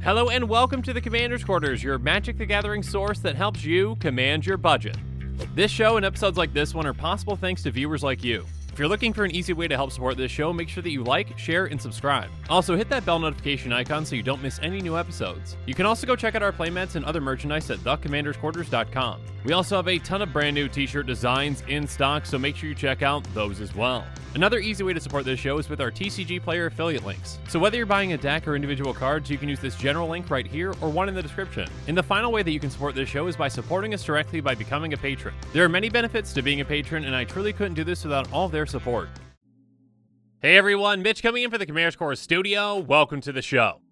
Hello and welcome to the Commander's Quarters, your Magic the Gathering source that helps you command your budget. This show and episodes like this one are possible thanks to viewers like you. If you're looking for an easy way to help support this show, make sure that you like, share, and subscribe. Also, hit that bell notification icon so you don't miss any new episodes. You can also go check out our playmats and other merchandise at thecommandersquarters.com. We also have a ton of brand new t-shirt designs in stock, so make sure you check out those as well. Another easy way to support this show is with our TCG Player affiliate links. So whether you're buying a deck or individual cards, you can use this general link right here or one in the description. And the final way that you can support this show is by supporting us directly by becoming a patron. There are many benefits to being a patron, and I truly couldn't do this without all of their support. Hey everyone, Mitch coming in for the Commander's Core studio. Welcome to the show.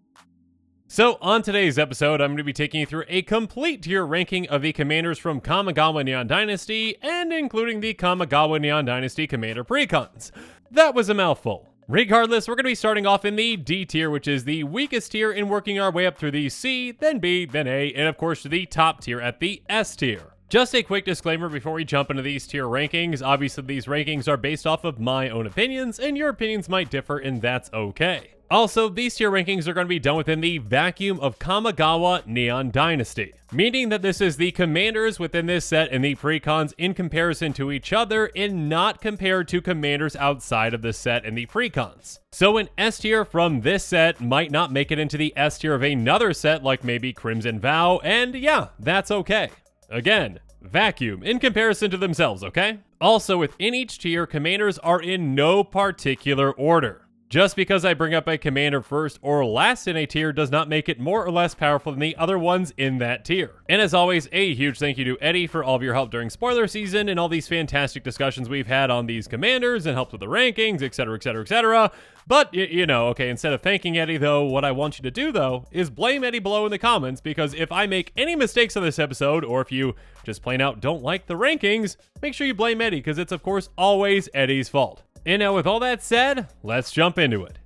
So on today's episode, I'm going to be taking you through a complete tier ranking of the commanders from Kamigawa Neon Dynasty, and including the Kamigawa Neon Dynasty Commander Precons. That was a mouthful. Regardless, we're going to be starting off in the D tier, which is the weakest tier, and working our way up through the C, then B, then A, and of course to the top tier at the S tier. Just a quick disclaimer before we jump into these tier rankings. Obviously, these rankings are based off of my own opinions, and your opinions might differ, and that's okay. Also, these tier rankings are going to be done within the vacuum of Kamigawa Neon Dynasty, meaning that this is the commanders within this set and the precons in comparison to each other and not compared to commanders outside of the set and the precons. So an S tier from this set might not make it into the S tier of another set like maybe Crimson Vow, and yeah, that's okay. Again, vacuum in comparison to themselves, okay? Also, within each tier, commanders are in no particular order. Just because I bring up a commander first or last in a tier does not make it more or less powerful than the other ones in that tier. And as always, a huge thank you to Eddie for all of your help during spoiler season and all these fantastic discussions we've had on these commanders and helped with the rankings, etc, etc, etc. But, you know, okay, instead of thanking Eddie though, what I want you to do though is blame Eddie below in the comments, because if I make any mistakes on this episode, or if you just plain out don't like the rankings, make sure you blame Eddie, because it's of course always Eddie's fault. And now with all that said, let's jump into it.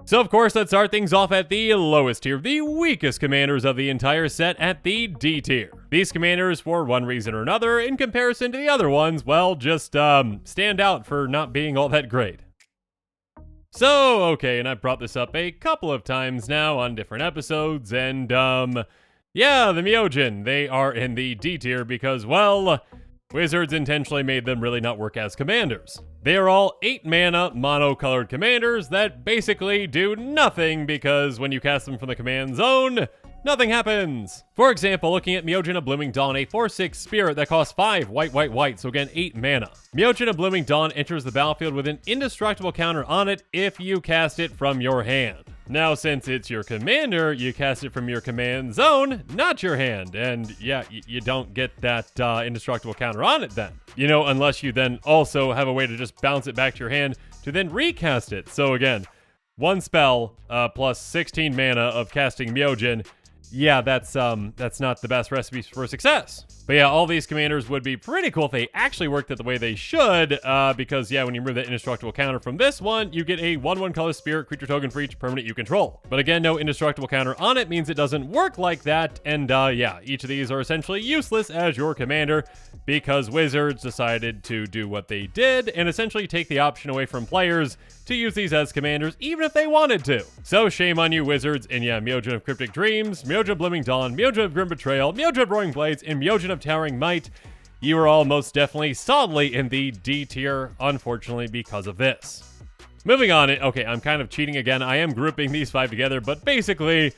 So of course, let's start things off at the lowest tier, the weakest commanders of the entire set at the D tier. These commanders, for one reason or another, in comparison to the other ones, well, just stand out for not being all that great. So, okay, and I've brought this up a couple of times now on different episodes, and yeah, the Myojin, they are in the D tier because, well, Wizards intentionally made them really not work as commanders. They are all 8 mana mono-colored commanders that basically do nothing, because when you cast them from the command zone, nothing happens. For example, looking at Myojin of Blooming Dawn, a 4/6 spirit that costs 5 white, white, white, so again 8 mana. Myojin of Blooming Dawn enters the battlefield with an indestructible counter on it if you cast it from your hand. Now, since it's your commander, you cast it from your command zone, not your hand. And yeah, you don't get that indestructible counter on it then. You know, unless you then also have a way to just bounce it back to your hand to then recast it. So again, 1 spell plus 16 mana of casting Myojin. Yeah, that's not the best recipe for success. But yeah, all these commanders would be pretty cool if they actually worked it the way they should, because yeah, when you remove that indestructible counter from this one, you get a 1/1 color spirit creature token for each permanent you control. But again, no indestructible counter on it means it doesn't work like that, and yeah, each of these are essentially useless as your commander, because Wizards decided to do what they did, and essentially take the option away from players to use these as commanders, even if they wanted to. So shame on you, Wizards, and yeah, Myojin of Cryptic Dreams, Myojin of Blooming Dawn, Myojin of Grim Betrayal, Myojin of Roaring Blades, and Myojin of Towering Might. You are all most definitely solidly in the D tier, unfortunately, because of this. Moving on, okay, I'm kind of cheating again. I am grouping these 5 together, but basically,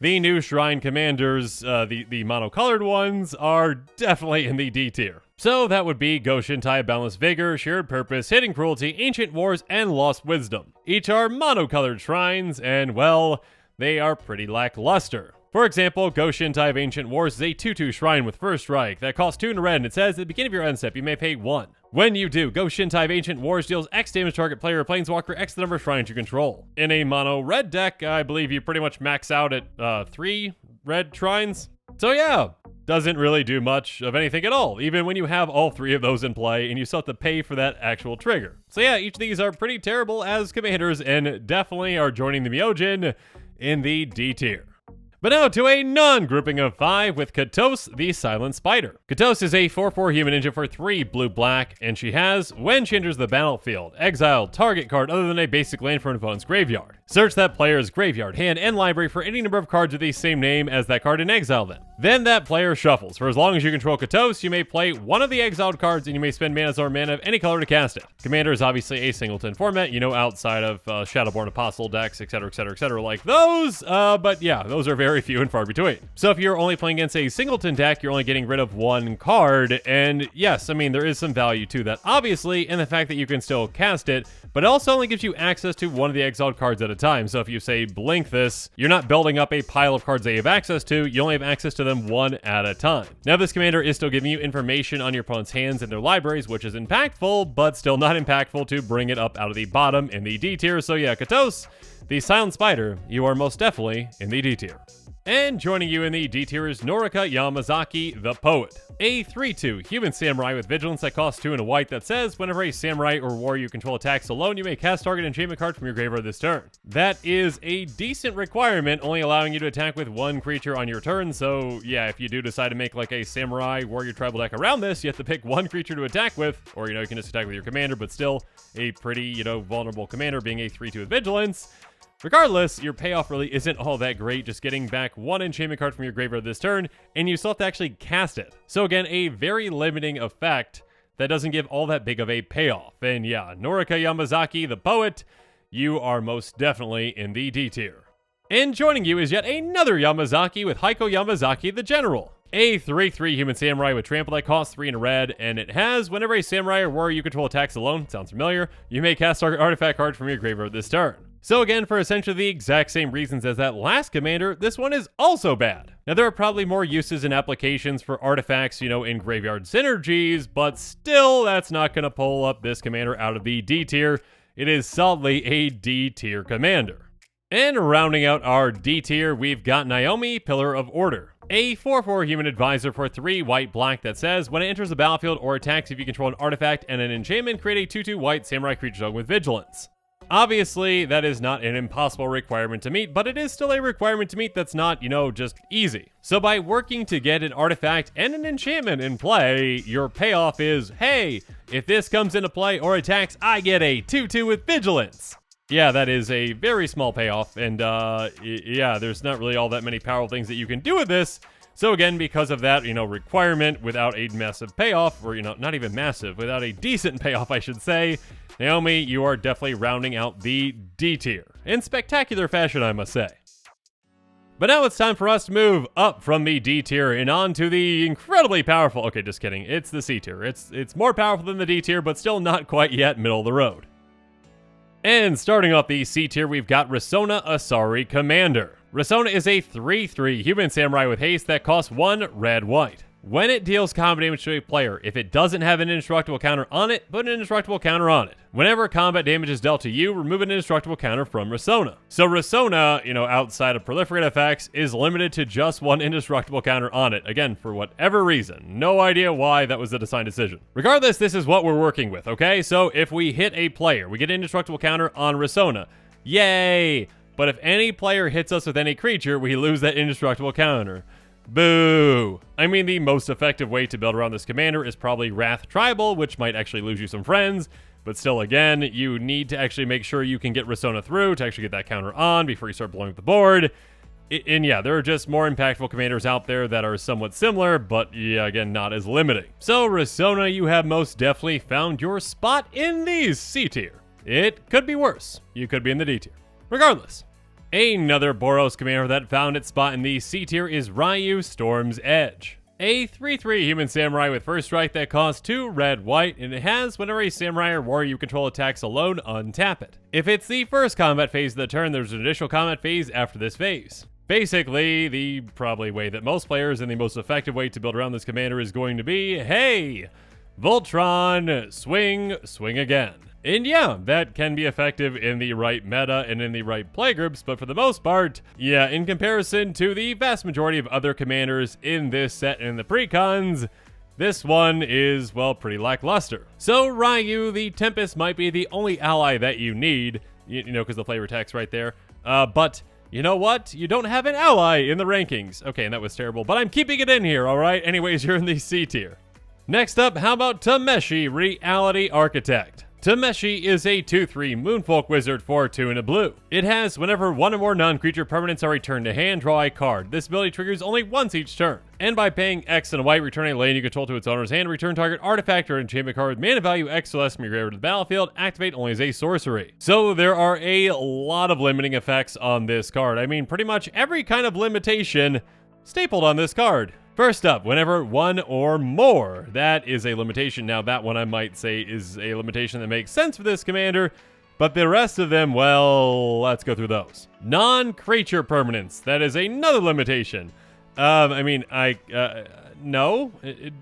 the new Shrine Commanders, the mono-colored ones, are definitely in the D tier. So that would be Goshintai, Boundless Vigor, Shared Purpose, Hidden Cruelty, Ancient Wars, and Lost Wisdom. Each are mono-colored shrines, and well, they are pretty lackluster. For example, Goshintai of Ancient Wars is a 2/2 shrine with First Strike that costs 2 and a red, and it says at the beginning of your end step you may pay 1. When you do, Goshintai of Ancient Wars deals X damage to target player or planeswalker X the number of shrines you control. In a mono red deck, I believe you pretty much max out at 3 red shrines. So yeah, doesn't really do much of anything at all, even when you have all 3 of those in play and you still have to pay for that actual trigger. So yeah, each of these are pretty terrible as commanders and definitely are joining the Myojin in the D tier. But now to a non-grouping of 5 with Katos the Silent Spider. Katos is a 4/4 human ninja for 3 blue-black, and she has, when she enters the battlefield, exile target card other than a basic land from an opponent's graveyard. Search that player's graveyard, hand, and library for any number of cards with the same name as that card and exile them. Then that player shuffles. For as long as you control Katos, you may play one of the exiled cards and you may spend mana or mana of any color to cast it. Commander is obviously a singleton format, outside of Shadowborn Apostle decks, etc., etc., etc., like those. But yeah, those are very few and far between. So if you're only playing against a singleton deck, you're only getting rid of one card. And yes, I mean, there is some value to that, obviously, in the fact that you can still cast it, but it also only gives you access to one of the exiled cards at a time. So if you say blink this, you're not building up a pile of cards that you have access to, you only have access to them one at a time. Now this commander is still giving you information on your opponent's hands and their libraries, which is impactful, but still not impactful to bring it up out of the bottom in the D tier. So yeah, Katos, the Silent Spider, you are most definitely in the D tier. And joining you in the D tier is Norika Yamazaki, the Poet. A 3/2 human samurai with vigilance that costs 2 and a white that says, whenever a samurai or warrior you control attacks alone, you may cast target enchantment card from your graveyard this turn. That is a decent requirement, only allowing you to attack with one creature on your turn. So yeah, if you do decide to make like a samurai warrior tribal deck around this, you have to pick one creature to attack with, or you can just attack with your commander, but still a pretty, vulnerable commander being a 3/2 with vigilance. Regardless, your payoff really isn't all that great, just getting back one enchantment card from your graveyard this turn, and you still have to actually cast it. So again, a very limiting effect that doesn't give all that big of a payoff. And yeah, Norika Yamazaki, the Poet, you are most definitely in the D tier. And joining you is yet another Yamazaki with Heiko Yamazaki, the General. A 3/3 human samurai with trample that costs 3 and a red, and it has, whenever a samurai or warrior you control attacks alone, sounds familiar, you may cast target artifact card from your graveyard this turn. So again, for essentially the exact same reasons as that last commander, this one is also bad. Now there are probably more uses and applications for artifacts, in graveyard synergies, but still that's not going to pull up this commander out of the D tier. It is solidly a D tier commander. And rounding out our D tier, we've got Naomi, Pillar of Order. A 4/4 human advisor for 3 white-black that says, when it enters the battlefield or attacks if you control an artifact and an enchantment, create a 2/2 white samurai creature token with vigilance. Obviously, that is not an impossible requirement to meet, but it is still a requirement to meet that's not, just easy. So by working to get an artifact and an enchantment in play, your payoff is, hey, if this comes into play or attacks, I get a 2/2 with vigilance. Yeah, that is a very small payoff, and yeah, there's not really all that many powerful things that you can do with this. So again, because of that, requirement without a massive payoff, or, not even massive, without a decent payoff, I should say, Naomi, you are definitely rounding out the D tier. In spectacular fashion, I must say. But now it's time for us to move up from the D tier and on to the incredibly powerful, okay, just kidding, it's the C tier. It's more powerful than the D tier, but still not quite yet middle of the road. And starting off the C tier, we've got Risona Asari Commander. Risona is a 3/3 human samurai with haste that costs 1 red-white. When it deals combat damage to a player, if it doesn't have an indestructible counter on it, put an indestructible counter on it. Whenever combat damage is dealt to you, remove an indestructible counter from Risona. So Risona, outside of proliferate effects, is limited to just 1 indestructible counter on it. Again, for whatever reason. No idea why that was a design decision. Regardless, this is what we're working with, okay? So if we hit a player, we get an indestructible counter on Risona. Yay! But if any player hits us with any creature, we lose that indestructible counter. Boo! I mean, the most effective way to build around this commander is probably Wrath Tribal, which might actually lose you some friends, but still, again, you need to actually make sure you can get Risona through to actually get that counter on before you start blowing up the board. And yeah, there are just more impactful commanders out there that are somewhat similar, but yeah, again, not as limiting. So, Risona, you have most definitely found your spot in the C tier. It could be worse. You could be in the D tier. Regardless. Another Boros commander that found its spot in the C tier is Ryu Storm's Edge. A 3/3 human samurai with first strike that costs 2 red-white, and it has, whenever a samurai or warrior you control attacks alone, untap it. If it's the first combat phase of the turn, there's an additional combat phase after this phase. Basically, the probably way that most players and the most effective way to build around this commander is going to be, hey, Voltron, swing again. And yeah, that can be effective in the right meta and in the right playgroups, but for the most part, yeah, in comparison to the vast majority of other commanders in this set and in the precons, this one is, well, pretty lackluster. So Ryu, the Tempest, might be the only ally that you need, because the flavor text right there, but You know what? You don't have an ally in the rankings. Okay, and that was terrible, but I'm keeping it in here, all right? Anyways, you're in the C tier. Next up, how about Tameshi, Reality Architect? Tameshi is a 2/3 Moonfolk Wizard for 2 and a blue. It has whenever one or more non-creature permanents are returned to hand, draw a card. This ability triggers only once each turn. And by paying X and a white, return a land you control to its owner's hand, return target artifact or enchantment card with mana value X or less from your graveyard to the battlefield, activate only as a sorcery. So there are a lot of limiting effects on this card. I mean, pretty much every kind of limitation stapled on this card. First up, whenever one or more. That is a limitation. Now, that one I might say is a limitation that makes sense for this commander, but the rest of them, well, let's go through those. Non-creature permanents. That is another limitation. No.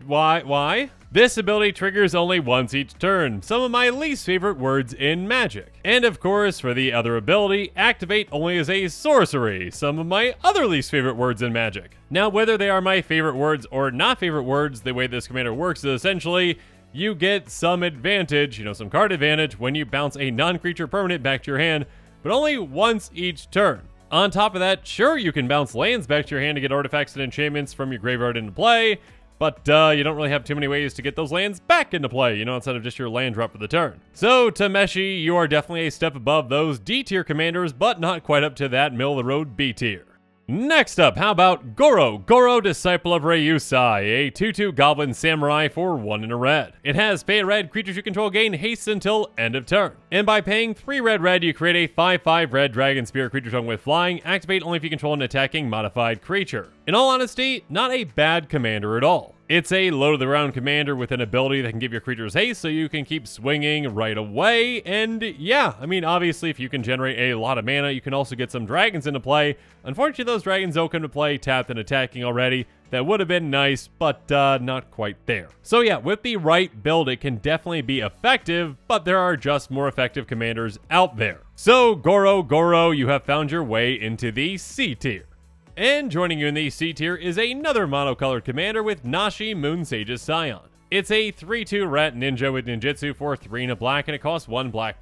Why? This ability triggers only once each turn. Some of my least favorite words in Magic. And of course, for the other ability, activate only as a sorcery. Some of my other least favorite words in Magic. Now, whether they are my favorite words or not favorite words, the way this commander works is essentially you get some advantage, some card advantage when you bounce a non-creature permanent back to your hand, but only once each turn. On top of that, sure, you can bounce lands back to your hand to get artifacts and enchantments from your graveyard into play, but you don't really have too many ways to get those lands back into play, outside of just your land drop for the turn. So, Tameshi, you are definitely a step above those D tier commanders, but not quite up to that middle-of-the-road B tier. Next up, how about Goro? Goro, Disciple of Ryusai, a 2/2 Goblin Samurai for 1 and a red. It has pay a red, creatures you control gain haste until end of turn. And by paying 3 red, you create a 5/5 red Dragon Spirit creature token with flying, activate only if you control an attacking modified creature. In all honesty, not a bad commander at all. It's a low-to-the-ground commander with an ability that can give your creatures haste so you can keep swinging right away. And yeah, obviously, if you can generate a lot of mana, you can also get some dragons into play. Unfortunately, those dragons don't come to play tapped and attacking already. That would have been nice, but not quite there. So yeah, with the right build, it can definitely be effective, but there are just more effective commanders out there. So Goro, you have found your way into the C tier. And joining you in the C tier is another monocolored commander with Nashi, Moon Sage's Scion. It's a 3/2 rat ninja with ninjutsu for 3 and a black, and it costs 1 black.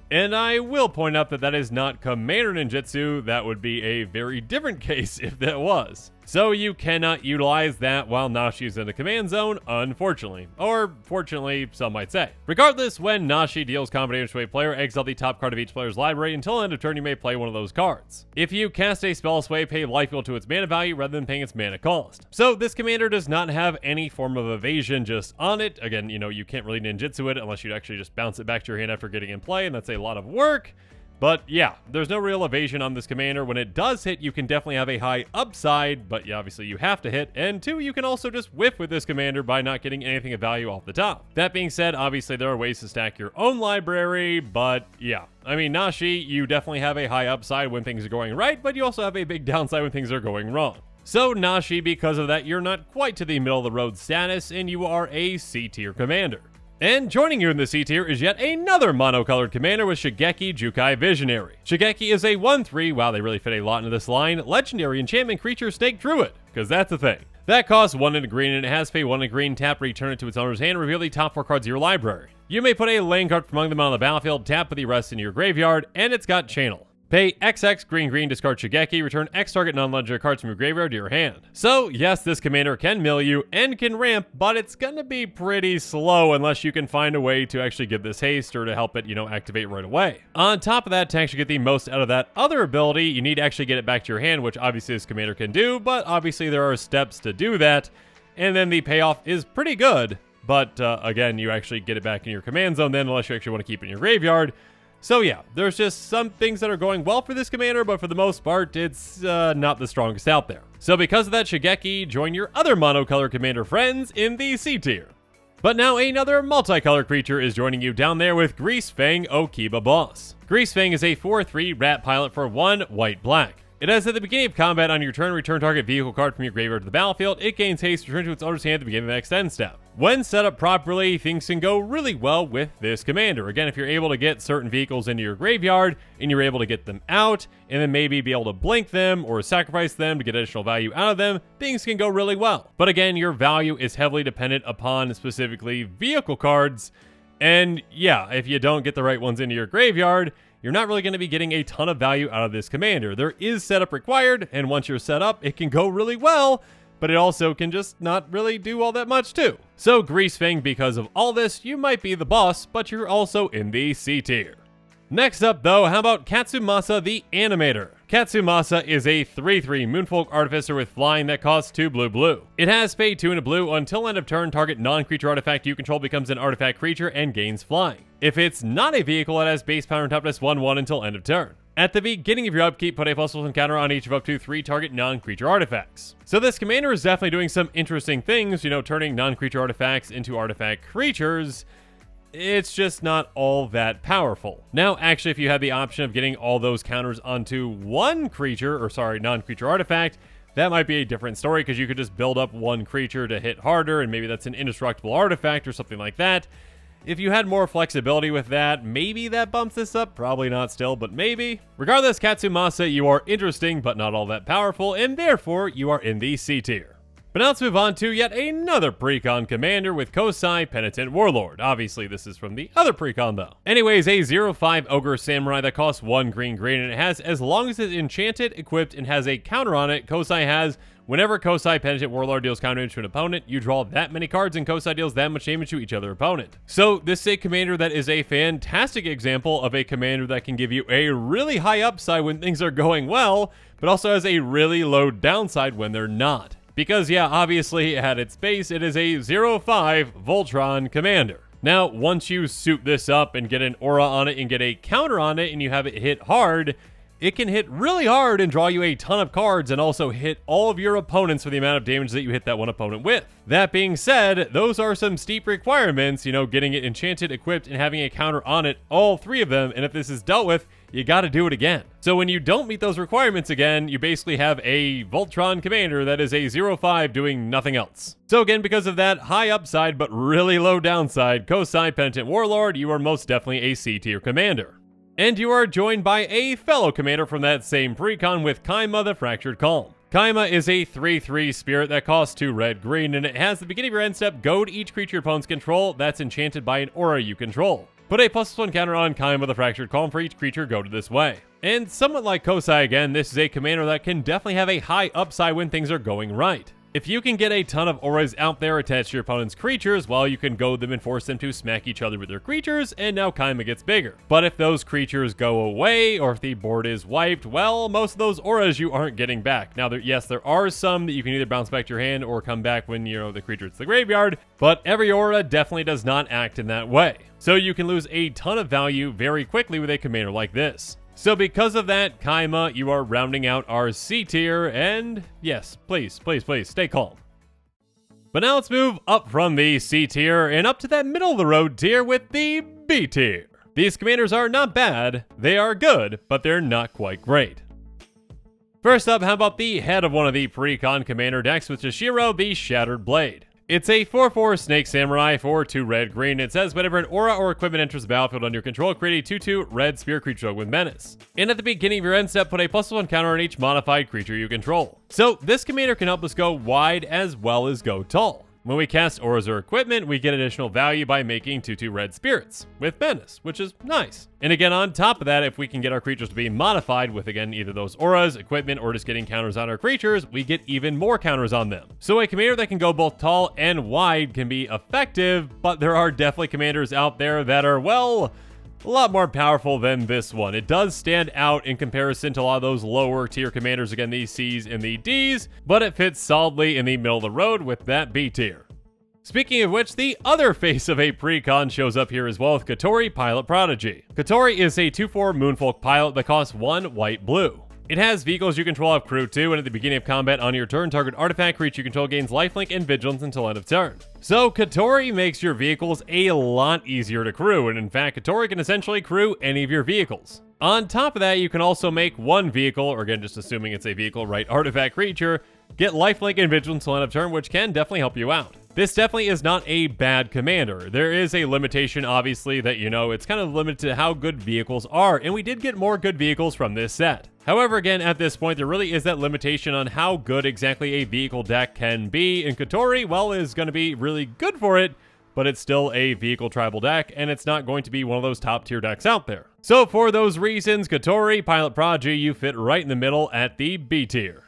And I will point out that is not commander ninjutsu. That would be a very different case if that was. So you cannot utilize that while Nashi is in the command zone, unfortunately. Or fortunately, some might say. Regardless, when Nashi deals combat damage to a player, exile the top card of each player's library. Until end of turn, you may play one of those cards. If you cast a spell sway, pay life equal to its mana value rather than paying its mana cost. So this commander does not have any form of evasion just on it. Again, you can't really ninjutsu it unless you actually just bounce it back to your hand after getting in play, and that's a lot of work. But yeah, there's no real evasion on this commander. When it does hit, you can definitely have a high upside, but yeah, obviously you have to hit. And 2, you can also just whiff with this commander by not getting anything of value off the top. That being said, obviously there are ways to stack your own library, but yeah. Nashi, you definitely have a high upside when things are going right, but you also have a big downside when things are going wrong. So Nashi, because of that, you're not quite to the middle of the road status, and you are a C tier commander. And joining you in the C tier is yet another monocolored commander with Shigeki Jukai Visionary. Shigeki is a 1/3, wow, they really fit a lot into this line, legendary enchantment creature Snake Druid, because that's a thing. That costs 1 and a green, and it has pay 1 and a green, tap, return it to its owner's hand, reveal the top 4 cards of your library. You may put a land card from among them on the battlefield, tap with the rest into your graveyard, and it's got channel. Pay XX, green, discard Shigeki, return X target non-legendary cards from your graveyard to your hand. So, yes, this commander can mill you and can ramp, but it's gonna be pretty slow unless you can find a way to actually give this haste or to help it, activate right away. On top of that, to actually get the most out of that other ability, you need to actually get it back to your hand, which obviously this commander can do, but obviously there are steps to do that, and then the payoff is pretty good, but again, you actually get it back in your command zone then, unless you actually want to keep it in your graveyard. So yeah, there's just some things that are going well for this commander, but for the most part, it's not the strongest out there. So because of that, Shigeki, join your other monocolor commander friends in the C tier. But now another multicolored creature is joining you down there with Greasefang Okiba Boss. Greasefang is a 4/3 rat pilot for 1 white. It has at the beginning of combat on your turn, return target vehicle card from your graveyard to the battlefield. It gains haste, return to its owner's hand at the beginning of the next end step. When set up properly, things can go really well with this commander. Again, if you're able to get certain vehicles into your graveyard, and you're able to get them out, and then maybe be able to blink them or sacrifice them to get additional value out of them, things can go really well. But again, your value is heavily dependent upon specifically vehicle cards. And yeah, if you don't get the right ones into your graveyard, you're not really going to be getting a ton of value out of this commander. There is setup required, and once you're set up, it can go really well, but it also can just not really do all that much too. So Greasefang, because of all this, you might be the boss, but you're also in the C tier. Next up though, how about Katsumasa the Animator? Katsumasa is a 3/3 Moonfolk Artificer with flying that costs 2 blue. It has pay 2 and a blue until end of turn, target non-creature artifact you control becomes an artifact creature and gains flying. If it's not a vehicle, it has base power and toughness 1/1 until end of turn. At the beginning of your upkeep, put a +1 counter on each of up to 3 target non-creature artifacts. So this commander is definitely doing some interesting things, turning non-creature artifacts into artifact creatures. It's just not all that powerful. Now, actually, if you had the option of getting all those counters onto one non-creature artifact, that might be a different story, because you could just build up one creature to hit harder, and maybe that's an indestructible artifact or something like that. If you had more flexibility with that, maybe that bumps this up. Probably not still, but maybe. Regardless, Katsumasa, you are interesting, but not all that powerful, and therefore, you are in the C tier. But now let's move on to yet another Precon commander with Kosai Penitent Warlord. Obviously, this is from the other Precon, though. Anyways, a 0/5 Ogre Samurai that costs 1 green, and it has, as long as it's enchanted, equipped, and has a counter on it, Kosai has, whenever Kosai Penitent Warlord deals counter damage to an opponent, you draw that many cards, and Kosai deals that much damage to each other opponent. So this is a commander that is a fantastic example of a commander that can give you a really high upside when things are going well, but also has a really low downside when they're not. Because yeah, obviously at its base, it is a 0/5 Voltron commander. Now, once you suit this up and get an aura on it and get a counter on it and you have it hit hard, it can hit really hard and draw you a ton of cards and also hit all of your opponents for the amount of damage that you hit that one opponent with. That being said, those are some steep requirements, getting it enchanted, equipped, and having a counter on it, all 3 of them, and if this is dealt with, you gotta do it again. So when you don't meet those requirements again, you basically have a Voltron commander that is a 0/5 doing nothing else. So again, because of that high upside but really low downside, Kosai Penitent Warlord, you are most definitely a C tier commander. And you are joined by a fellow commander from that same Precon with Kaima the Fractured Calm. Kaima is a 3/3 spirit that costs 2 red-green, and it has the beginning of your end step, goad each creature your opponents control that's enchanted by an aura you control. Put a +1 counter on Kaima the Fractured Calm for each creature goaded this way. And somewhat like Kosai again, this is a commander that can definitely have a high upside when things are going right. If you can get a ton of auras out there attached to your opponent's creatures, well, you can goad them and force them to smack each other with their creatures, and now Kaima gets bigger. But if those creatures go away, or if the board is wiped, well, most of those auras you aren't getting back. Now, yes, there are some that you can either bounce back to your hand or come back when, the creature hits the graveyard, but every aura definitely does not act in that way. So you can lose a ton of value very quickly with a commander like this. So because of that, Kaima, you are rounding out our C tier, and yes, please, stay calm. But now let's move up from the C tier and up to that middle of the road tier with the B tier. These commanders are not bad, they are good, but they're not quite great. First up, how about the head of one of the Precon commander decks with Shishiro the Shattered Blade. It's a 4/4 Snake Samurai for 2 red-green. It says whenever an aura or equipment enters the battlefield under your control, create a 2/2 red spear creature with menace. And at the beginning of your end step, put a +1 counter on each modified creature you control. So this commander can help us go wide as well as go tall. When we cast auras or equipment, we get additional value by making 2/2 red spirits with menace, which is nice. And again, on top of that, if we can get our creatures to be modified with, again, either those auras, equipment, or just getting counters on our creatures, we get even more counters on them. So a commander that can go both tall and wide can be effective, but there are definitely commanders out there that are, well, a lot more powerful than this one. It does stand out in comparison to a lot of those lower tier commanders, again, these C's and the D's, but it fits solidly in the middle of the road with that B tier. Speaking of which, the other face of a Precon shows up here as well with Kotori Pilot Prodigy. Kotori is a 2/4 Moonfolk pilot that costs 1 white-blue. It has vehicles you control have crew 2, and at the beginning of combat on your turn, target artifact creature you control gains lifelink and vigilance until end of turn. So Kotori makes your vehicles a lot easier to crew, and in fact, Kotori can essentially crew any of your vehicles. On top of that, you can also make one vehicle, or again, just assuming it's a vehicle, right, artifact creature, get lifelink and vigilance until end of turn, which can definitely help you out. This definitely is not a bad commander. There is a limitation, obviously, that, it's kind of limited to how good vehicles are, and we did get more good vehicles from this set. However, again, at this point, there really is that limitation on how good exactly a vehicle deck can be, and Kotori, well, is going to be really good for it, but it's still a vehicle tribal deck, and it's not going to be one of those top tier decks out there. So for those reasons, Kotori, Pilot Prodigy, you fit right in the middle at the B tier.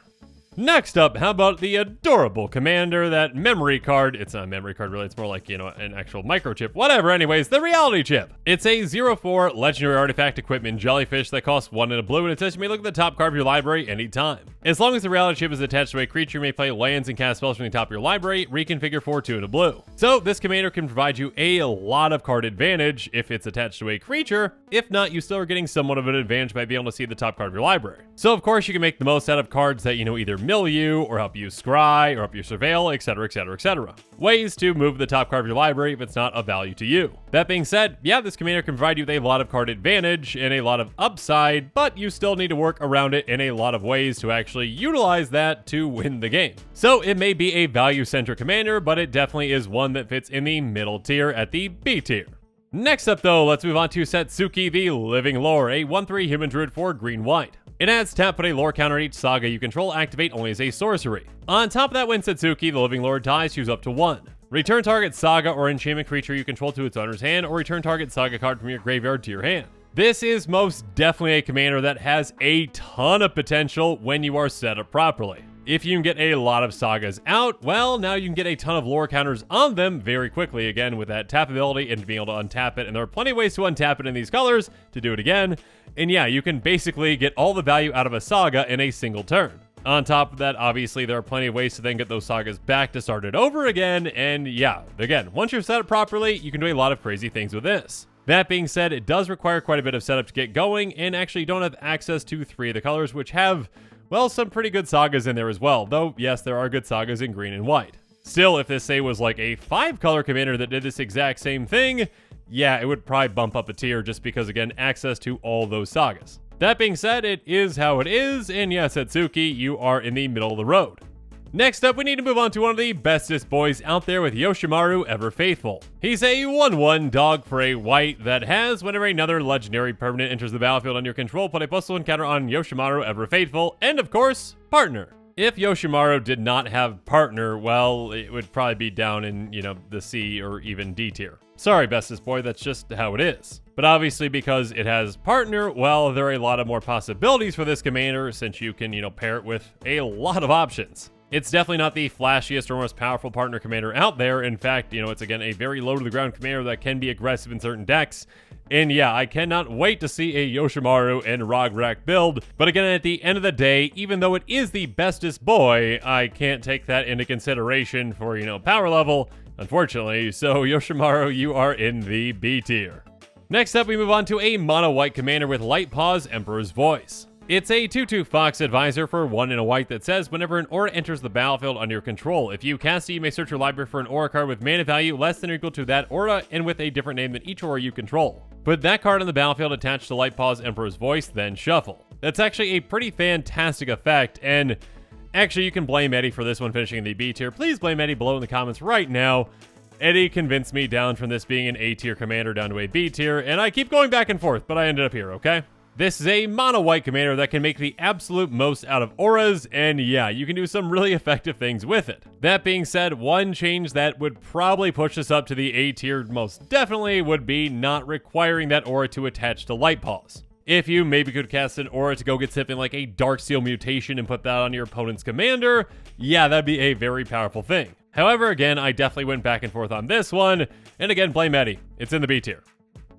Next up, how about the adorable commander, that memory card? It's not a memory card, really. It's more like, an actual microchip. Whatever, anyways, the reality chip. It's a 0/4 legendary artifact equipment jellyfish that costs 1 and a blue, and it says you may look at the top card of your library anytime. As long as the reality chip is attached to a creature, you may play lands and cast spells from the top of your library, reconfigure for 2 and a blue. So this commander can provide you a lot of card advantage if it's attached to a creature. If not, you still are getting somewhat of an advantage by being able to see the top card of your library. So of course you can make the most out of cards that, either mill you, or help you scry, or help you surveil, etc, etc, etc. Ways to move the top card of your library if it's not of value to you. That being said, yeah, this commander can provide you with a lot of card advantage and a lot of upside, but you still need to work around it in a lot of ways to actually utilize that to win the game. So it may be a value-centric commander, but it definitely is one that fits in the middle tier at the B tier. Next up though, let's move on to Setsuki the Living Lore, a 1/3 human druid for green-white. It adds tap, put a lore counter on each saga you control, activate only as a sorcery. On top of that, when Setsuki the Living Lore dies, choose up to 1. Return target saga or enchantment creature you control to its owner's hand, or return target saga card from your graveyard to your hand. This is most definitely a commander that has a ton of potential when you are set up properly. If you can get a lot of sagas out, well, now you can get a ton of lore counters on them very quickly, again, with that tap ability and being able to untap it. And there are plenty of ways to untap it in these colors to do it again. And yeah, you can basically get all the value out of a saga in a single turn. On top of that, obviously, there are plenty of ways to then get those sagas back to start it over again. And yeah, again, once you're set up properly, you can do a lot of crazy things with this. That being said, it does require quite a bit of setup to get going, and actually you don't have access to 3 of the colors, which have, well, some pretty good sagas in there as well, though yes, there are good sagas in green and white. Still, if this, say, was like a 5-color commander that did this exact same thing, yeah, it would probably bump up a tier just because, again, access to all those sagas. That being said, it is how it is, and yes, Setsuki, you are in the middle of the road. Next up, we need to move on to one of the bestest boys out there with Yoshimaru Ever Faithful. He's a 1/1 dog for a white that has, whenever another legendary permanent enters the battlefield under your control, put a +1 counter on Yoshimaru Ever Faithful, and of course, partner. If Yoshimaru did not have partner, well, it would probably be down in, the C or even D tier. Sorry, bestest boy, that's just how it is. But obviously, because it has partner, well, there are a lot of more possibilities for this commander since you can, pair it with a lot of options. It's definitely not the flashiest or most powerful partner commander out there. In fact, it's again a very low to the ground commander that can be aggressive in certain decks. And yeah, I cannot wait to see a Yoshimaru and Rograk build. But again, at the end of the day, even though it is the bestest boy, I can't take that into consideration for, power level, unfortunately. So Yoshimaru, you are in the B tier. Next up, we move on to a mono white commander with Light Paws Emperor's Voice. It's a 2/2 Fox Advisor for 1 and a white that says whenever an aura enters the battlefield under your control, if you cast it, you may search your library for an aura card with mana value less than or equal to that aura and with a different name than each aura you control. Put that card on the battlefield attached to Light Paws Emperor's Voice, then shuffle. That's actually a pretty fantastic effect, and actually you can blame Eddie for this one finishing in the B tier. Please blame Eddie below in the comments right now. Eddie convinced me down from this being an A tier commander down to a B tier, and I keep going back and forth, but I ended up here, okay? This is a mono-white commander that can make the absolute most out of auras, and yeah, you can do some really effective things with it. That being said, one change that would probably push us up to the A tier most definitely would be not requiring that aura to attach to Light Paws. If you maybe could cast an aura to go get something like a Darksteel mutation and put that on your opponent's commander, yeah, that'd be a very powerful thing. However, again, I definitely went back and forth on this one, and again, blame Eddie. It's in the B tier.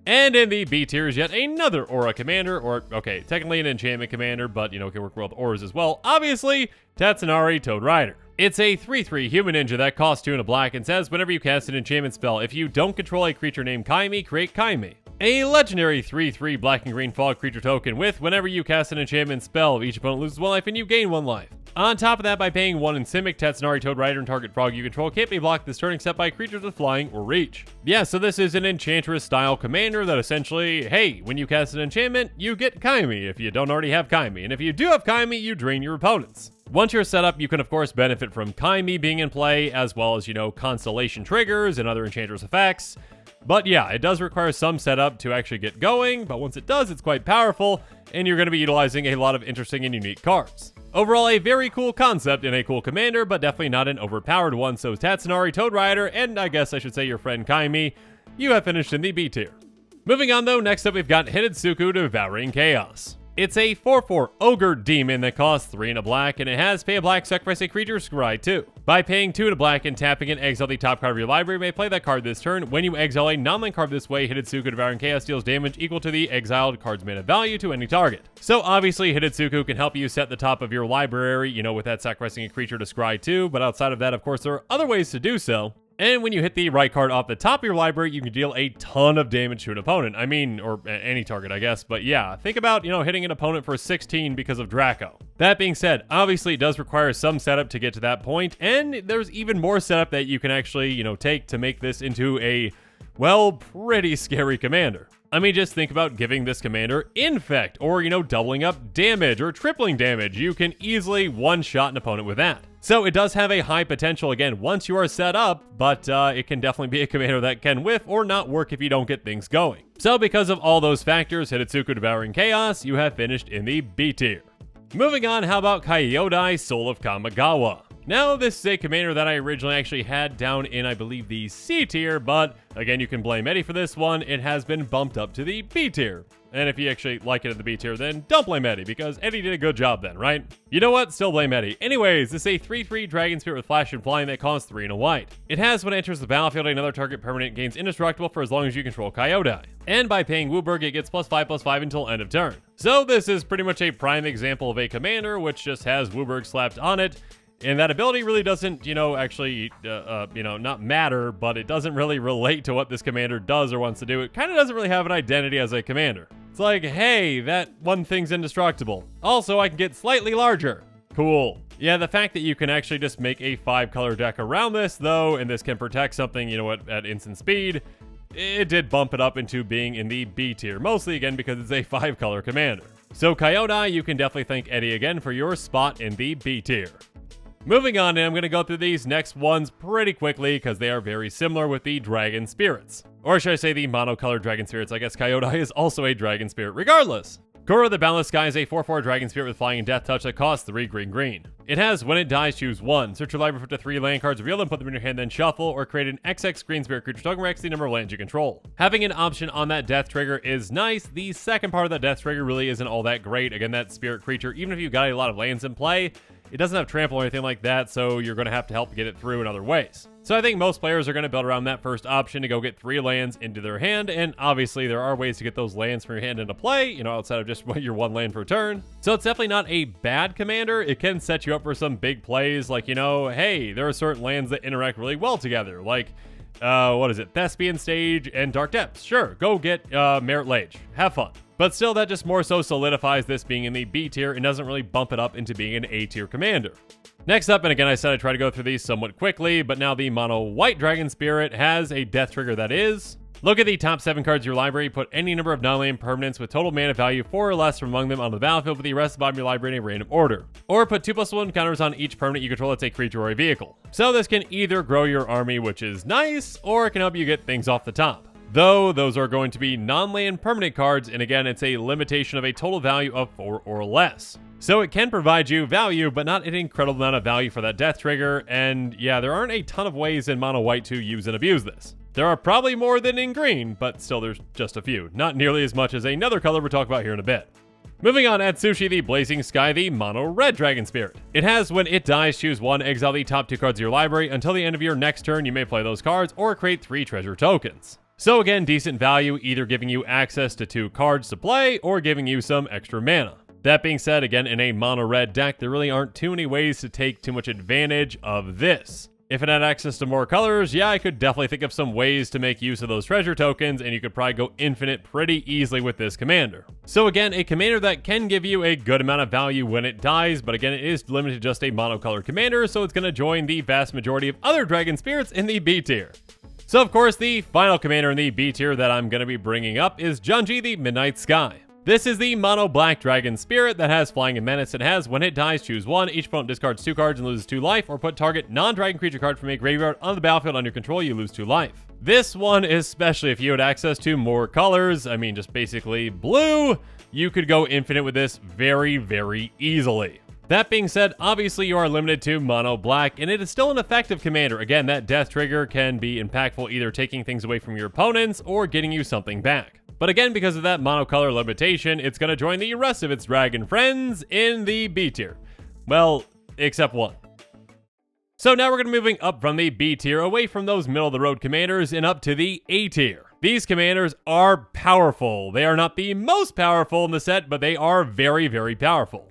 And in the B tier is yet another aura commander, or, okay, technically an enchantment commander, but, can work well with auras as well. Obviously, Tatsunari Toad Rider. It's a 3/3 human ninja that costs 2 and a black and says whenever you cast an enchantment spell, if you don't control a creature named Kaimi, create Kaimi. A legendary 3/3 black and green fog creature token with whenever you cast an enchantment spell, each opponent loses 1 life and you gain 1 life. On top of that, by paying 1 in Simic, Tatsunari Toad Rider and target frog you control can't be blocked this turn except by creatures with flying or reach. Yeah, so this is an Enchantress style commander that essentially, hey, when you cast an enchantment, you get Kaimi if you don't already have Kaimi, and if you do have Kaimi, you drain your opponents. Once you're set up, you can of course benefit from Kaimi being in play, as well as, Constellation triggers and other Enchantress effects. But yeah, it does require some setup to actually get going, but once it does, it's quite powerful, and you're going to be utilizing a lot of interesting and unique cards. Overall, a very cool concept and a cool commander, but definitely not an overpowered one. So Tatsunari, Toad Rider, and I guess I should say your friend Kaimi, you have finished in the B tier. Moving on though, next up we've got Hidetsugu Devouring Chaos. It's a 4/4 Ogre Demon that costs 3 and a black, and it has pay a black, sacrifice a creature, scry 2. By paying 2 and a black and tapping and exile the top card of your library, you may play that card this turn. When you exile a non-land card this way, Hidetsugu Devouring Chaos deals damage equal to the exiled card's mana value to any target. So obviously Hidetsugu can help you set the top of your library, with that sacrificing a creature to scry 2, but outside of that, of course, there are other ways to do so. And when you hit the right card off the top of your library, you can deal a ton of damage to an opponent. I mean, or any target, I guess. But yeah, think about, hitting an opponent for 16 because of Draco. That being said, obviously it does require some setup to get to that point, and there's even more setup that you can actually, take to make this into a, well, pretty scary commander. I mean, just think about giving this commander Infect, or, doubling up damage, or tripling damage. You can easily one-shot an opponent with that. So it does have a high potential, again, once you are set up, but it can definitely be a commander that can whiff or not work if you don't get things going. So because of all those factors, Hidetsugu Devouring Chaos, you have finished in the B tier. Moving on, how about Kyodai, Soul of Kamigawa? Now, this is a commander that I originally actually had down in, I believe, the C tier, but again, you can blame Eddie for this one. It has been bumped up to the B tier. And if you actually like it in the B tier, then don't blame Eddie, because Eddie did a good job then, right? You know what? Still blame Eddie. Anyways, this is a 3/3 Dragon Spirit with Flash and Flying that costs 3 and a white. It has, when it enters the battlefield, another target permanent gains indestructible for as long as you control Kyodai. And by paying Wooburg, it gets +5/+5 until end of turn. So this is pretty much a prime example of a commander which just has Wooburg slapped on it. And that ability really doesn't, not matter, but it doesn't really relate to what this commander does or wants to do. It kind of doesn't really have an identity as a commander. It's like, hey, that one thing's indestructible. Also, I can get slightly larger. Cool. Yeah, the fact that you can actually just make a 5-color deck around this, though, and this can protect something, at instant speed, it did bump it up into being in the B tier, mostly again because it's a 5-color commander. So Kyodai, you can definitely thank Eddie again for your spot in the B tier. Moving on, and I'm going to go through these next ones pretty quickly because they are very similar with the Dragon Spirits. Or should I say the monocolored Dragon Spirits? I guess Kyodai is also a Dragon Spirit regardless. Kura the Boundless Sky is a 4/4 Dragon Spirit with Flying and Death Touch that costs 3 green. It has, when it dies, choose 1. Search your library for up to 3 land cards, reveal them, put them in your hand, then shuffle, or create an XX Green Spirit creature token Rex the number of lands you control. Having an option on that death trigger is nice. The second part of that death trigger really isn't all that great. Again, that spirit creature, even if you've got a lot of lands in play, it doesn't have trample or anything like that, so you're going to have to help get it through in other ways. So I think most players are going to build around that first option to go get 3 lands into their hand, and obviously there are ways to get those lands from your hand into play, outside of just your 1 land per turn. So it's definitely not a bad commander. It can set you up for some big plays, like, hey, there are certain lands that interact really well together, like, Thespian Stage and Dark Depths. Sure, go get Merit Lage. Have fun. But still, that just more so solidifies this being in the B tier and doesn't really bump it up into being an A tier commander. Next up, and again, I said I'd try to go through these somewhat quickly, but now the mono white Dragon Spirit has a death trigger that is: look at the top 7 cards of your library, put any number of non-land permanents with total mana value 4 or less from among them onto the battlefield with the rest of the bottom of your library in a random order. Or put 2/1 counters on each permanent you control that's a creature or a vehicle. So this can either grow your army, which is nice, or it can help you get things off the top. Though those are going to be non-land permanent cards, and again, it's a limitation of a total value of 4 or less. So it can provide you value, but not an incredible amount of value for that death trigger, and yeah, there aren't a ton of ways in mono white to use and abuse this. There are probably more than in green, but still there's just a few. Not nearly as much as another color we'll talk about here in a bit. Moving on, Atsushi the Blazing Sky, the mono red Dragon Spirit. It has, when it dies, choose 1, exile the top 2 cards of your library. Until the end of your next turn, you may play those cards or create 3 treasure tokens. So again, decent value, either giving you access to 2 cards to play or giving you some extra mana. That being said, again, in a mono red deck, there really aren't too many ways to take too much advantage of this. If it had access to more colors, yeah, I could definitely think of some ways to make use of those treasure tokens, and you could probably go infinite pretty easily with this commander. So again, a commander that can give you a good amount of value when it dies, but again, it is limited to just a monocolored commander, so it's going to join the vast majority of other Dragon Spirits in the B tier. So of course, the final commander in the B tier that I'm going to be bringing up is Junji the Midnight Sky. This is the mono black dragon spirit that has flying and menace. It has, when it dies, choose one. Each opponent discards 2 cards and loses 2 life, or put target non-dragon creature card from a graveyard on the battlefield under control, you lose 2 life. This one, especially if you had access to more colors, I mean just basically blue, you could go infinite with this very, very easily. That being said, obviously you are limited to mono black, and it is still an effective commander. Again, that death trigger can be impactful, either taking things away from your opponents or getting you something back. But again, because of that monocolor limitation, it's going to join the rest of its dragon friends in the B tier. Well, except one. So now we're going to be moving up from the B tier, away from those middle-of-the-road commanders, and up to the A tier. These commanders are powerful. They are not the most powerful in the set, but they are very, very powerful.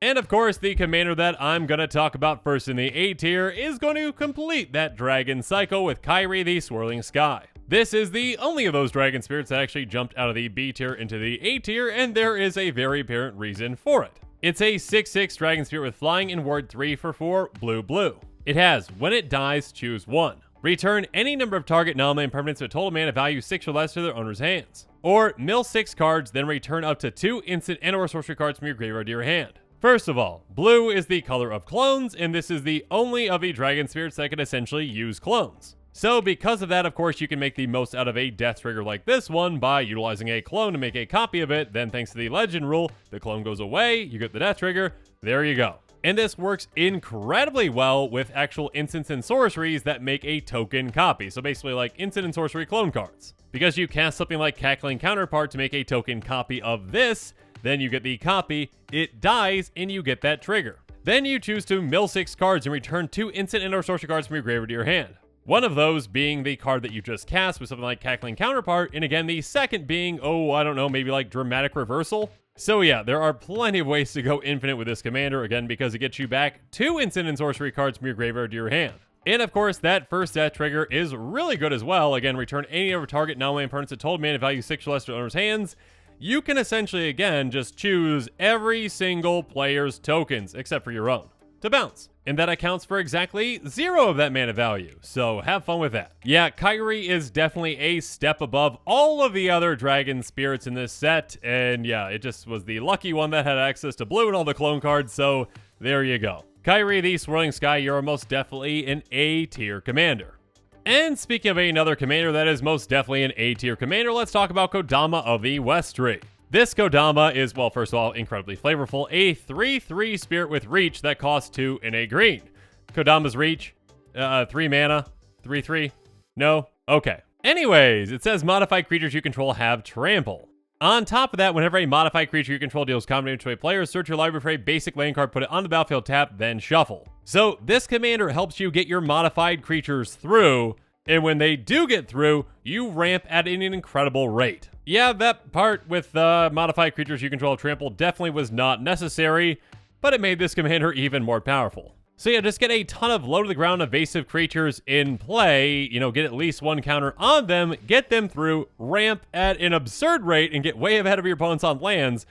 And of course, the commander that I'm going to talk about first in the A tier is going to complete that dragon cycle with Kyrie the Swirling Sky. This is the only of those dragon spirits that actually jumped out of the B tier into the A tier, and there is a very apparent reason for it. It's a 6/6 dragon spirit with flying and ward 3 for 4, blue. It has, when it dies, choose 1. Return any number of target non-land permanents with total mana value 6 or less to their owner's hands. Or mill 6 cards, then return up to 2 instant and/or sorcery cards from your graveyard to your hand. First of all, blue is the color of clones, and this is the only of the dragon spirits that can essentially use clones. So because of that, of course, you can make the most out of a death trigger like this one by utilizing a clone to make a copy of it. Then thanks to the legend rule, the clone goes away, you get the death trigger, there you go. And this works incredibly well with actual instants and sorceries that make a token copy. So basically like instant and sorcery clone cards. Because you cast something like Cackling Counterpart to make a token copy of this, then you get the copy, it dies, and you get that trigger. Then you choose to mill 6 cards and return 2 instant and/or sorcery cards from your graveyard to your hand. One of those being the card that you just cast with something like Cackling Counterpart, and again, the second being, I don't know, maybe like Dramatic Reversal. So yeah, there are plenty of ways to go infinite with this commander, again, because it gets you back 2 instant and sorcery cards from your graveyard to your hand. And of course, that first death trigger is really good as well. Again, return any other target non-land permanents at total mana value 6 or less to owner's hands. You can essentially, again, just choose every single player's tokens, except for your own, to bounce. And that accounts for exactly 0 of that mana value, so have fun with that. Yeah, Kyrie is definitely a step above all of the other dragon spirits in this set, and yeah, it just was the lucky one that had access to blue and all the clone cards, so there you go. Kyrie the Swirling Sky, you're most definitely an A-tier commander. And speaking of another commander that is most definitely an A-tier commander, let's talk about Kodama of the West Tree. This Kodama is, well, first of all, incredibly flavorful. A 3/3 spirit with reach that costs 2 and a green. Kodama's reach, 3 mana, 3/3. No? Okay. Anyways, it says modified creatures you control have trample. On top of that, whenever a modified creature you control deals combat damage to a player, search your library for a basic land card, put it on the battlefield, tap, then shuffle. So this commander helps you get your modified creatures through, and when they do get through, you ramp at an incredible rate. Yeah, that part with modified creatures you control trample definitely was not necessary, but it made this commander even more powerful. So yeah, just get a ton of low-to-the-ground evasive creatures in play, get at least 1 counter on them, get them through, ramp at an absurd rate, and get way ahead of your opponents on lands,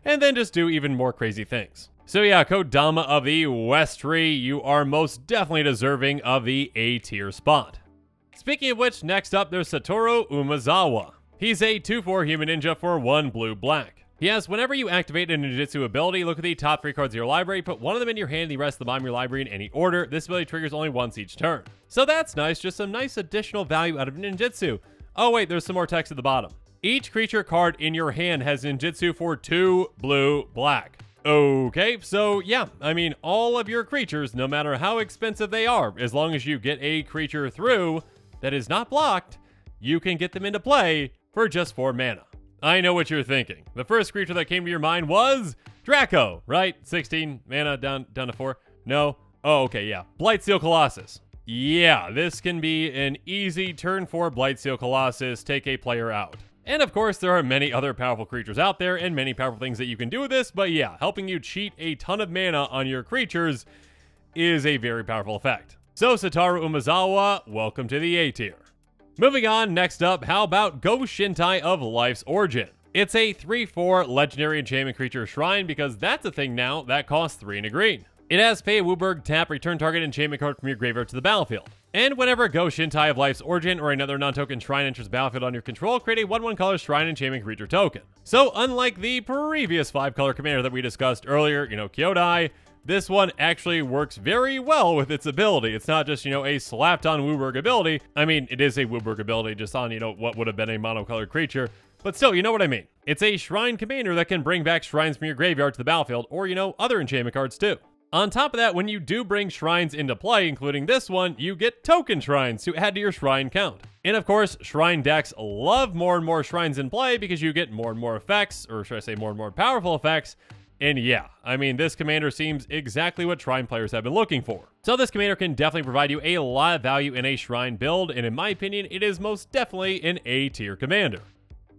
and then just do even more crazy things. So yeah, Kodama of the West Tree, you are most definitely deserving of the A-tier spot. Speaking of which, next up, there's Satoru Umezawa. He's a 2/4 human ninja for 1 blue-black. He has, whenever you activate a ninjutsu ability, look at the top 3 cards of your library, put 1 of them in your hand, the rest of the bottom of your library in any order. This ability triggers only once each turn. So that's nice, just some nice additional value out of ninjutsu. Oh wait, there's some more text at the bottom. Each creature card in your hand has ninjutsu for 2 blue-black. Okay, so yeah, I mean, all of your creatures, no matter how expensive they are, as long as you get a creature through that is not blocked, you can get them into play for just 4 mana. I know what you're thinking. The first creature that came to your mind was Draco, right? 16 mana down to 4. No? Oh, okay, yeah. Blightsteel Colossus. Yeah, this can be an easy turn 4 Blightsteel Colossus, take a player out. And of course, there are many other powerful creatures out there and many powerful things that you can do with this, but yeah, helping you cheat a ton of mana on your creatures is a very powerful effect. So Satoru Umezawa, welcome to the A tier. Moving on, next up, how about Go Shintai of Life's Origin? It's a 3/4 legendary enchantment creature shrine because that's a thing now that costs 3 and a green. It has pay a Wooburg, tap, return target enchantment card from your graveyard to the battlefield. And whenever Go Shintai of Life's Origin or another non-token shrine enters the battlefield on your control, create a 1/1 color shrine enchantment creature token. So unlike the previous 5-color commander that we discussed earlier, Kyodai, this one actually works very well with its ability. It's not just, a slapped-on WUBRG ability. I mean, it is a WUBRG ability just on, what would have been a monocolored creature. But still, you know what I mean. It's a shrine commander that can bring back shrines from your graveyard to the battlefield, or, other enchantment cards too. On top of that, when you do bring shrines into play, including this one, you get token shrines to add to your shrine count. And of course, shrine decks love more and more shrines in play because you get more and more effects, or should I say more and more powerful effects. And yeah, I mean, this commander seems exactly what shrine players have been looking for. So this commander can definitely provide you a lot of value in a shrine build, and in my opinion, it is most definitely an A-tier commander.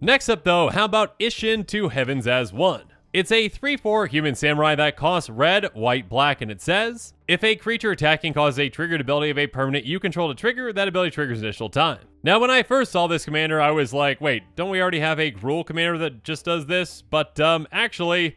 Next up though, how about Isshin to Heavens as 1? It's a 3/4 human samurai that costs red, white, black, and it says, if a creature attacking causes a triggered ability of a permanent you control to trigger, that ability triggers initial time. Now when I first saw this commander, I was like, wait, don't we already have a Gruul commander that just does this? But actually,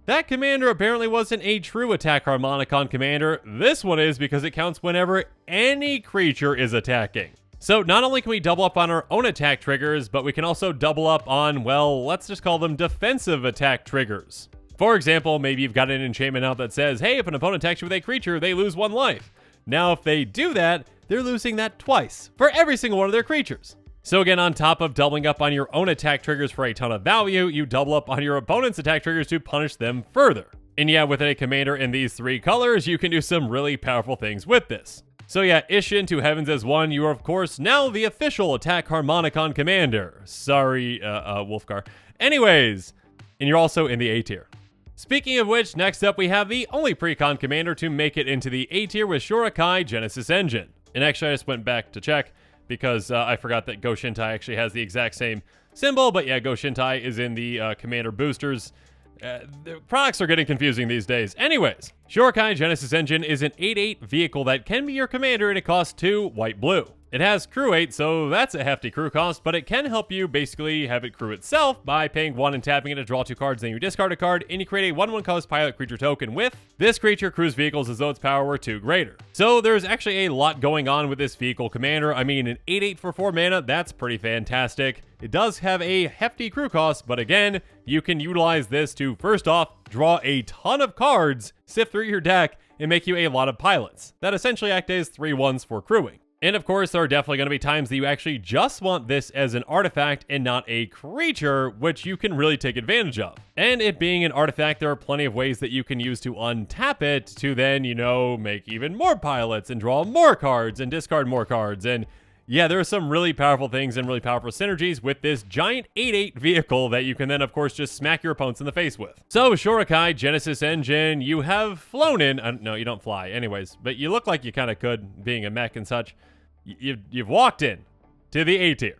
that commander apparently wasn't a true attack Harmonicon commander. This one is because it counts whenever any creature is attacking. So not only can we double up on our own attack triggers, but we can also double up on, well, let's just call them defensive attack triggers. For example, maybe you've got an enchantment out that says, hey, if an opponent attacks you with a creature, they lose 1 life. Now, if they do that, they're losing that twice for every single one of their creatures. So again, on top of doubling up on your own attack triggers for a ton of value, you double up on your opponent's attack triggers to punish them further. And yeah, with a commander in these 3 colors, you can do some really powerful things with this. So yeah, Isshin to Heavens as 1, you are of course now the official Attack Harmonicon commander. Sorry, Wolfgar. Anyways, and you're also in the A tier. Speaking of which, next up we have the only precon commander to make it into the A tier with Shorakai Genesis Engine. And actually I just went back to check because I forgot that Go Shintai actually has the exact same symbol, but yeah, Go Shintai is in the commander boosters. The products are getting confusing these days. Anyways, Shorakai Genesis Engine is an 8/8 vehicle that can be your commander and it costs 2 white-blue. It has crew 8, so that's a hefty crew cost, but it can help you basically have it crew itself by paying 1 and tapping it to draw 2 cards, then you discard a card, and you create a 1/1 colorless pilot creature token with this creature crews vehicles as though its power were 2 greater. So there's actually a lot going on with this vehicle commander. I mean, an 8/8 for 4 mana, that's pretty fantastic. It does have a hefty crew cost, but again, you can utilize this to, first off, draw a ton of cards, sift through your deck, and make you a lot of pilots that essentially act as 3/1s for crewing. And of course, there are definitely going to be times that you actually just want this as an artifact and not a creature, which you can really take advantage of. And it being an artifact, there are plenty of ways that you can use to untap it to then, make even more pilots and draw more cards and discard more cards. And yeah, there are some really powerful things and really powerful synergies with this giant 8/8 vehicle that you can then, of course, just smack your opponents in the face with. So, Shorakai Genesis Engine, you have flown in. No, you don't fly. Anyways, but you look like you kind of could, being a mech and such. You've walked in to the A tier.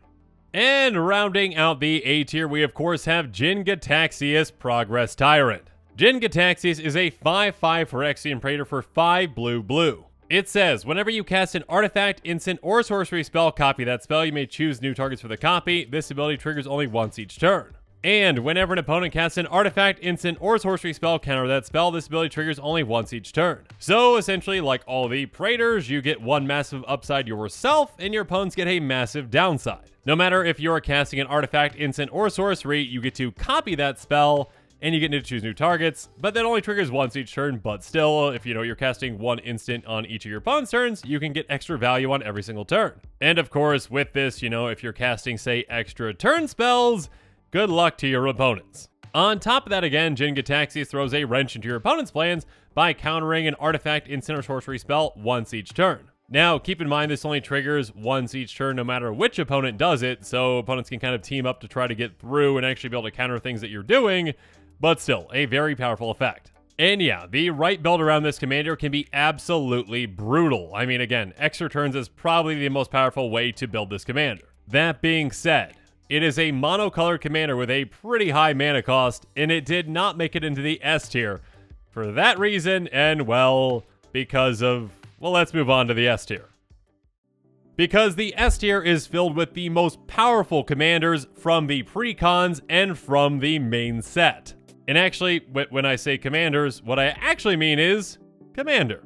And rounding out the A tier, we of course have Jin Gitaxias Progress Tyrant. Jin Gitaxias is a 5/5 Phyrexian Praetor for 5 blue. It says, whenever you cast an artifact, instant, or sorcery spell, copy that spell. You may choose new targets for the copy. This ability triggers only once each turn. And whenever an opponent casts an artifact, instant, or sorcery spell, counter that spell. This ability triggers only once each turn. So essentially, like all the Praetors, you get one massive upside yourself, and your opponents get a massive downside. No matter if you're casting an artifact, instant, or sorcery, you get to copy that spell, and you get to choose new targets, but that only triggers once each turn. But still, if you're casting one instant on each of your opponent's turns, you can get extra value on every single turn. And of course, with this, if you're casting, say, extra turn spells, good luck to your opponents. On top of that, again, Jin Gitaxias throws a wrench into your opponent's plans by countering an artifact, instant, or sorcery spell once each turn. Now, keep in mind this only triggers once each turn no matter which opponent does it, so opponents can kind of team up to try to get through and actually be able to counter things that you're doing, but still, a very powerful effect. And yeah, the right build around this commander can be absolutely brutal. I mean, again, extra turns is probably the most powerful way to build this commander. That being said, it is a monocolored commander with a pretty high mana cost, and it did not make it into the S tier. For that reason, and well, because of, well, let's move on to the S tier. Because the S tier is filled with the most powerful commanders from the precons and from the main set. And actually, when I say commanders, what I actually mean is commander.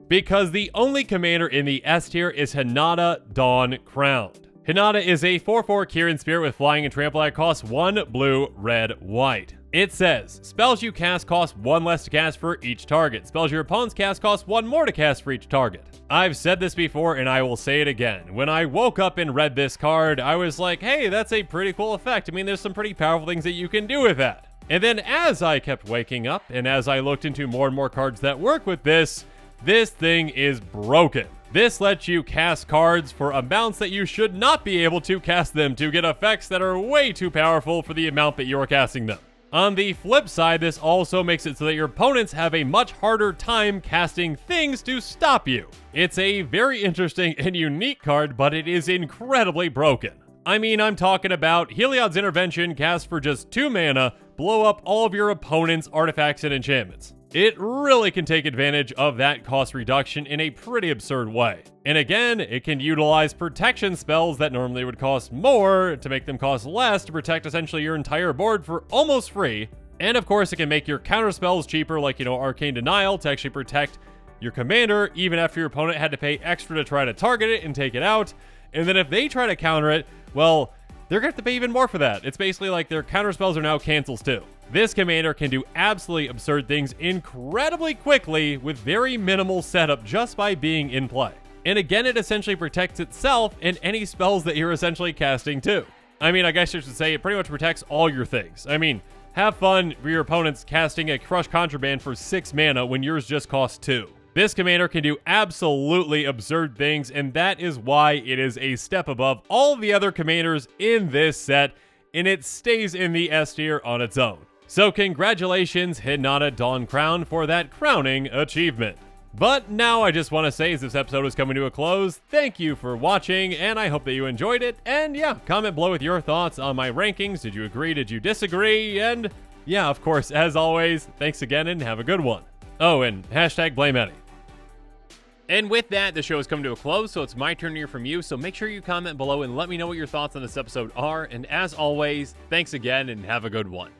because the only commander in the S tier is Hinata Dawn Crowned. Hinata is a 4/4 Kieran Spirit with flying and trample that costs 1 blue, red, white. It says, spells you cast cost 1 less to cast for each target. Spells your opponents cast cost 1 more to cast for each target. I've said this before and I will say it again. When I woke up and read this card, I was like, hey, that's a pretty cool effect. I mean, there's some pretty powerful things that you can do with that. And then as I kept waking up and as I looked into more and more cards that work with this thing is broken. This lets you cast cards for amounts that you should not be able to cast them to get effects that are way too powerful for the amount that you're casting them. On the flip side, this also makes it so that your opponents have a much harder time casting things to stop you. It's a very interesting and unique card, but it is incredibly broken. I mean, I'm talking about Heliod's Intervention, cast for just 2 mana, blow up all of your opponent's artifacts and enchantments. It really can take advantage of that cost reduction in a pretty absurd way. And again, it can utilize protection spells that normally would cost more to make them cost less to protect essentially your entire board for almost free. And of course, it can make your counter spells cheaper, like, Arcane Denial, to actually protect your commander, even after your opponent had to pay extra to try to target it and take it out. And then if they try to counter it, well, they're going to have to pay even more for that. It's basically like their counter spells are now cancels too. This commander can do absolutely absurd things incredibly quickly with very minimal setup just by being in play. And again, it essentially protects itself and any spells that you're essentially casting too. I mean, I guess I should say it pretty much protects all your things. I mean, have fun for your opponents casting a Crush Contraband for 6 mana when yours just costs 2. This commander can do absolutely absurd things, and that is why it is a step above all the other commanders in this set, and it stays in the S tier on its own. So congratulations, Hinata Dawn Crown, for that crowning achievement. But now I just want to say, as this episode is coming to a close, thank you for watching, and I hope that you enjoyed it. And yeah, comment below with your thoughts on my rankings. Did you agree? Did you disagree? And yeah, of course, as always, thanks again and have a good one. Oh, and hashtag blame Eddie. And with that, the show is coming to a close, so it's my turn to hear from you. So make sure you comment below and let me know what your thoughts on this episode are. And as always, thanks again and have a good one.